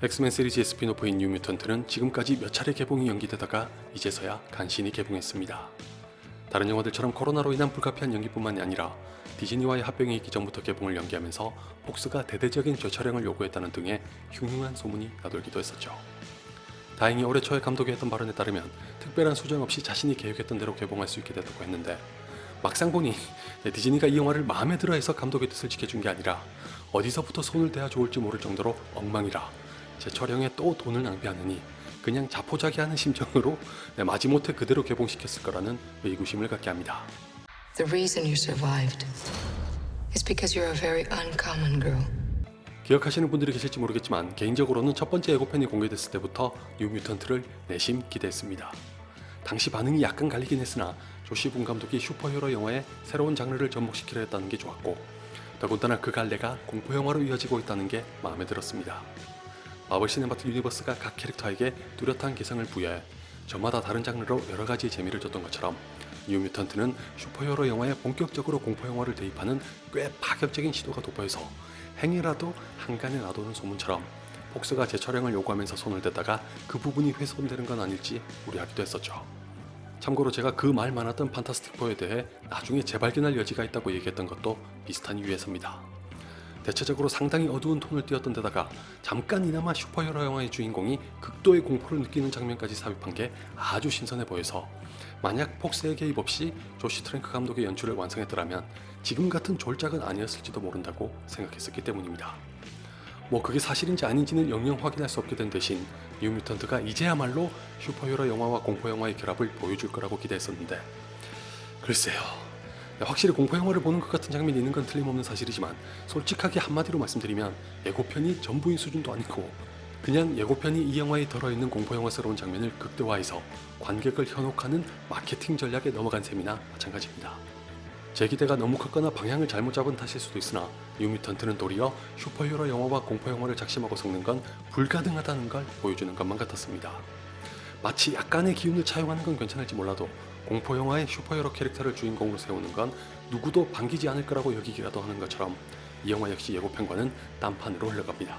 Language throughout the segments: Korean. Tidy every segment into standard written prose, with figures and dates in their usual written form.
엑스맨 시리즈의 스피노프인 뉴 뮤턴트는 지금까지 몇 차례 개봉이 연기되다가 이제서야 간신히 개봉했습니다. 다른 영화들처럼 코로나로 인한 불가피한 연기뿐만이 아니라 디즈니와의 합병이 있기 전부터 개봉을 연기하면서 폭스가 대대적인 재촬영을 요구했다는 등의 흉흉한 소문이 나돌기도 했었죠. 다행히 올해 초에 감독이 했던 발언에 따르면 특별한 수정 없이 자신이 계획했던 대로 개봉할 수 있게 됐다고 했는데, 막상 보니 디즈니가 이 영화를 마음에 들어해서 감독의 뜻을 지켜준 게 아니라 어디서부터 손을 대야 좋을지 모를 정도로 엉망이라 재촬영에 또 돈을 낭비하느니 그냥 자포자기하는 심정으로 마지못해 그대로 개봉시켰을 거라는 의구심을 갖게 합니다. The reason you survived is because you're a very uncommon girl. 기억하시는 분들이 계실지 모르겠지만 개인적으로는 첫 번째 예고편이 공개됐을 때부터 뉴 뮤턴트를 내심 기대했습니다. 당시 반응이 약간 갈리긴 했으나 조시 분 감독이 슈퍼히어로 영화에 새로운 장르를 접목시키려 했다는 게 좋았고, 더군다나 그 갈래가 공포 영화로 이어지고 있다는 게 마음에 들었습니다. 마블 시네마틱 유니버스가 각 캐릭터에게 뚜렷한 개성을 부여해 저마다 다른 장르로 여러 가지 재미를 줬던 것처럼 뉴 뮤턴트는 슈퍼히어로 영화에 본격적으로 공포 영화를 대입하는 꽤 파격적인 시도가 돋보여서 행여라도 한간에 놔두는 소문처럼 폭스가 재촬영을 요구하면서 손을 댔다가 그 부분이 훼손되는 건 아닐지 우려하기도 했었죠. 참고로 제가 그 말 많았던 판타스틱4에 대해 나중에 재발견할 여지가 있다고 얘기했던 것도 비슷한 이유에서입니다. 대체적으로 상당히 어두운 톤을 띄웠던 데다가 잠깐이나마 슈퍼히어로 영화의 주인공이 극도의 공포를 느끼는 장면까지 삽입한 게 아주 신선해 보여서, 만약 폭스의 개입 없이 조시 트랭크 감독의 연출을 완성했더라면 지금 같은 졸작은 아니었을지도 모른다고 생각했었기 때문입니다. 뭐 그게 사실인지 아닌지는 영영 확인할 수 없게 된 대신 뉴 뮤턴트가 이제야말로 슈퍼히어로 영화와 공포 영화의 결합을 보여줄 거라고 기대했었는데, 글쎄요. 확실히 공포 영화를 보는 것 같은 장면이 있는 건 틀림없는 사실이지만, 솔직하게 한마디로 말씀드리면 예고편이 전부인 수준도 아니고 그냥 예고편이 이 영화에 들어있는 공포 영화스러운 장면을 극대화해서 관객을 현혹하는 마케팅 전략에 넘어간 셈이나 마찬가지입니다. 제 기대가 너무 컸거나 방향을 잘못 잡은 탓일 수도 있으나 뉴 뮤턴트는 도리어 슈퍼히어로 영화와 공포 영화를 작심하고 섞는 건 불가능하다는 걸 보여주는 것만 같았습니다. 마치 약간의 기운을 차용하는 건 괜찮을지 몰라도 공포 영화의 슈퍼히어로 캐릭터를 주인공으로 세우는 건 누구도 반기지 않을 거라고 여기기라도 하는 것처럼 이 영화 역시 예고편과는 딴판으로 흘러갑니다.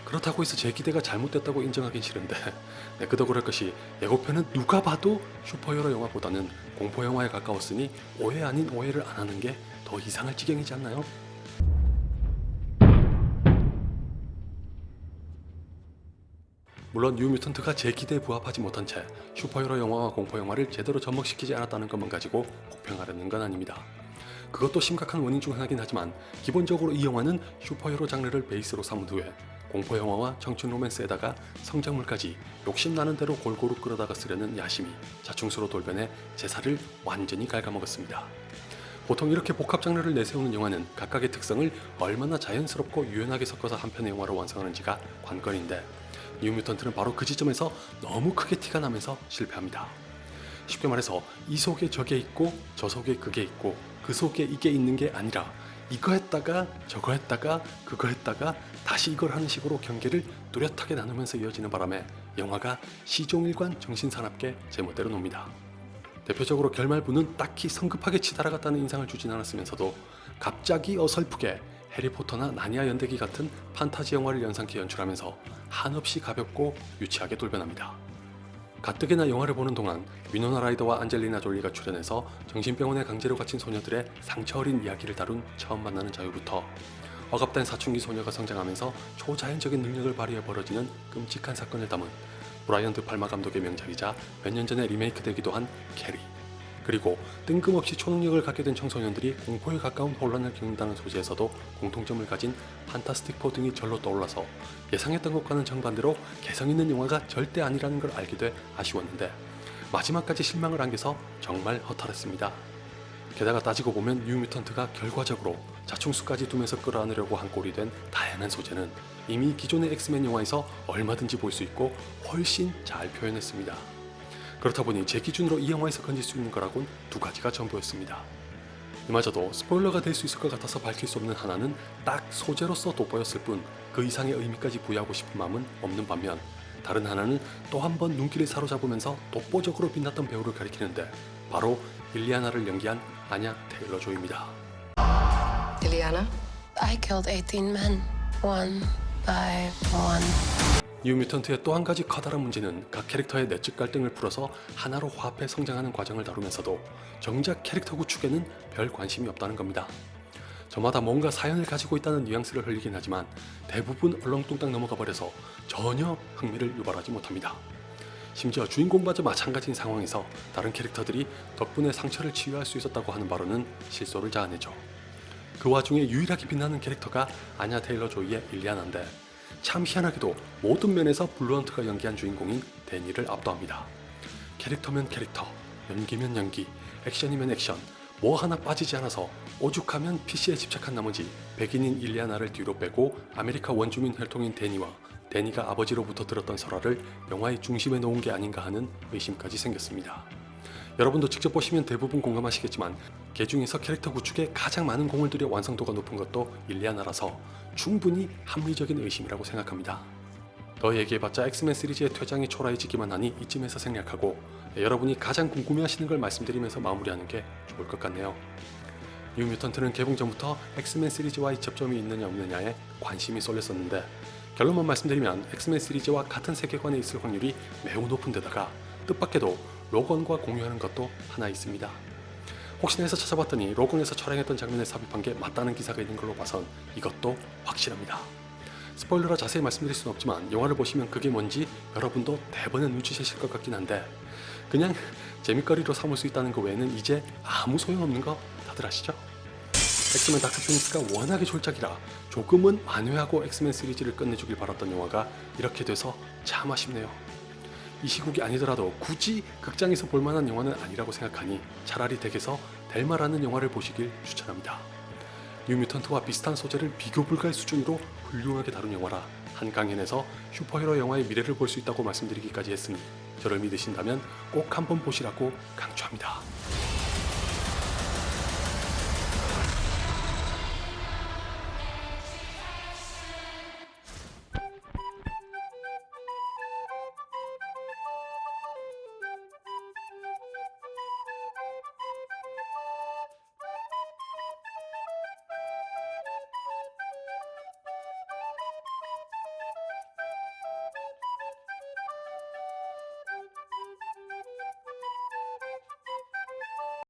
그렇다고 해서 제 기대가 잘못됐다고 인정하긴 싫은데, 그도 그럴 것이 예고편은 누가 봐도 슈퍼히어로 영화보다는 공포 영화에 가까웠으니 오해 아닌 오해를 안 하는 게 더 이상할 지경이지 않나요? 물론 뉴 뮤턴트가 제 기대에 부합하지 못한 채 슈퍼히어로 영화와 공포 영화를 제대로 접목시키지 않았다는 것만 가지고 혹평하려는 건 아닙니다. 그것도 심각한 원인 중 하나긴 하지만, 기본적으로 이 영화는 슈퍼히어로 장르를 베이스로 삼은 후에 공포 영화와 청춘 로맨스에다가 성장물까지 욕심나는 대로 골고루 끌어다가 쓰려는 야심이 자충수로 돌변해 제사를 완전히 갉아먹었습니다. 보통 이렇게 복합 장르를 내세우는 영화는 각각의 특성을 얼마나 자연스럽고 유연하게 섞어서 한 편의 영화로 완성하는지가 관건인데, 뉴 뮤턴트는 바로 그 지점에서 너무 크게 티가 나면서 실패합니다. 쉽게 말해서 이 속에 저게 있고 저 속에 그게 있고 그 속에 이게 있는 게 아니라 이거 했다가 저거 했다가 그거 했다가 다시 이걸 하는 식으로 경계를 뚜렷하게 나누면서 이어지는 바람에 영화가 시종일관 정신사납게 제멋대로 놉니다. 대표적으로 결말부는 딱히 성급하게 치달아갔다는 인상을 주진 않았으면서도 갑자기 어설프게 해리포터나 나니아 연대기 같은 판타지 영화를 연상케 연출하면서 한없이 가볍고 유치하게 돌변합니다. 가뜩이나 영화를 보는 동안 위노나 라이더와 안젤리나 졸리가 출연해서 정신병원에 강제로 갇힌 소녀들의 상처 어린 이야기를 다룬 처음 만나는 자유부터 억압된 사춘기 소녀가 성장하면서 초자연적인 능력을 발휘해 벌어지는 끔찍한 사건을 담은 브라이언 드 팔마 감독의 명작이자 몇 년 전에 리메이크되기도 한 캐리, 그리고 뜬금없이 초능력을 갖게 된 청소년들이 공포에 가까운 혼란을 겪는다는 소재에서도 공통점을 가진 판타스틱4 등이 절로 떠올라서 예상했던 것과는 정반대로 개성 있는 영화가 절대 아니라는 걸 알게 돼 아쉬웠는데, 마지막까지 실망을 안겨서 정말 허탈했습니다. 게다가 따지고 보면 뉴 뮤턴트가 결과적으로 자충수까지 두면서 끌어안으려고 한 꼴이 된 다양한 소재는 이미 기존의 엑스맨 영화에서 얼마든지 볼 수 있고 훨씬 잘 표현했습니다. 그렇다 보니 제 기준으로 이 영화에서 건질 수 있는 거라곤 두 가지가 전부였습니다. 이마저도 스포일러가 될 수 있을 것 같아서 밝힐 수 없는 하나는 딱 소재로서 돋보였을 뿐 그 이상의 의미까지 부여하고 싶은 마음은 없는 반면, 다른 하나는 또 한 번 눈길을 사로잡으면서 독보적으로 빛났던 배우를 가리키는데 바로 일리아나를 연기한 아냐 테일러 조입니다. Ileana? I killed 18 men, one by one. 뉴뮤턴트의 또 한 가지 커다란 문제는 각 캐릭터의 내적 갈등을 풀어서 하나로 화합해 성장하는 과정을 다루면서도 정작 캐릭터 구축에는 별 관심이 없다는 겁니다. 저마다 뭔가 사연을 가지고 있다는 뉘앙스를 흘리긴 하지만 대부분 얼렁뚱땅 넘어가 버려서 전혀 흥미를 유발하지 못합니다. 심지어 주인공마저 마찬가지인 상황에서 다른 캐릭터들이 덕분에 상처를 치유할 수 있었다고 하는 바로는 실소를 자아내죠. 그 와중에 유일하게 빛나는 캐릭터가 아냐 테일러 조이의 일리아나인데 참 희한하게도 모든 면에서 블루헌트가 연기한 주인공인 데니를 압도합니다. 캐릭터면 캐릭터, 연기면 연기, 액션이면 액션, 뭐 하나 빠지지 않아서 오죽하면 PC에 집착한 나머지 백인인 일리아나를 뒤로 빼고 아메리카 원주민 혈통인 데니와 데니가 아버지로부터 들었던 설화를 영화의 중심에 놓은 게 아닌가 하는 의심까지 생겼습니다. 여러분도 직접 보시면 대부분 공감하시겠지만 개 중에서 캐릭터 구축에 가장 많은 공을 들여 완성도가 높은 것도 일리아나라서 충분히 합리적인 의심이라고 생각합니다. 더 얘기해봤자 엑스맨 시리즈의 퇴장이 초라해지기만 하니 이쯤에서 생략하고 여러분이 가장 궁금해하시는 걸 말씀드리면서 마무리하는 게 좋을 것 같네요. 뉴뮤턴트는 개봉 전부터 엑스맨 시리즈와의 접점이 있느냐 없느냐에 관심이 쏠렸었는데 결론만 말씀드리면 엑스맨 시리즈와 같은 세계관에 있을 확률이 매우 높은 데다가 뜻밖에도 로건과 공유하는 것도 하나 있습니다. 혹시나 해서 찾아봤더니 로건에서 촬영했던 장면에 삽입한 게 맞다는 기사가 있는 걸로 봐선 이것도 확실합니다. 스포일러라 자세히 말씀드릴 수는 없지만 영화를 보시면 그게 뭔지 여러분도 대번에 눈치채실 것 같긴 한데 그냥 재밌거리로 삼을 수 있다는 거 외에는 이제 아무 소용없는 거 다들 아시죠? 엑스맨 다크 피닉스가 워낙에 졸작이라 조금은 만회하고 엑스맨 시리즈를 끝내주길 바랐던 영화가 이렇게 돼서 참 아쉽네요. 이 시국이 아니더라도 굳이 극장에서 볼만한 영화는 아니라고 생각하니 차라리 댁에서 델마라는 영화를 보시길 추천합니다. 뉴뮤턴트와 비슷한 소재를 비교 불가할 수준으로 훌륭하게 다룬 영화라 한 강연에서 슈퍼히어로 영화의 미래를 볼 수 있다고 말씀드리기까지 했으니 저를 믿으신다면 꼭 한번 보시라고 강추합니다.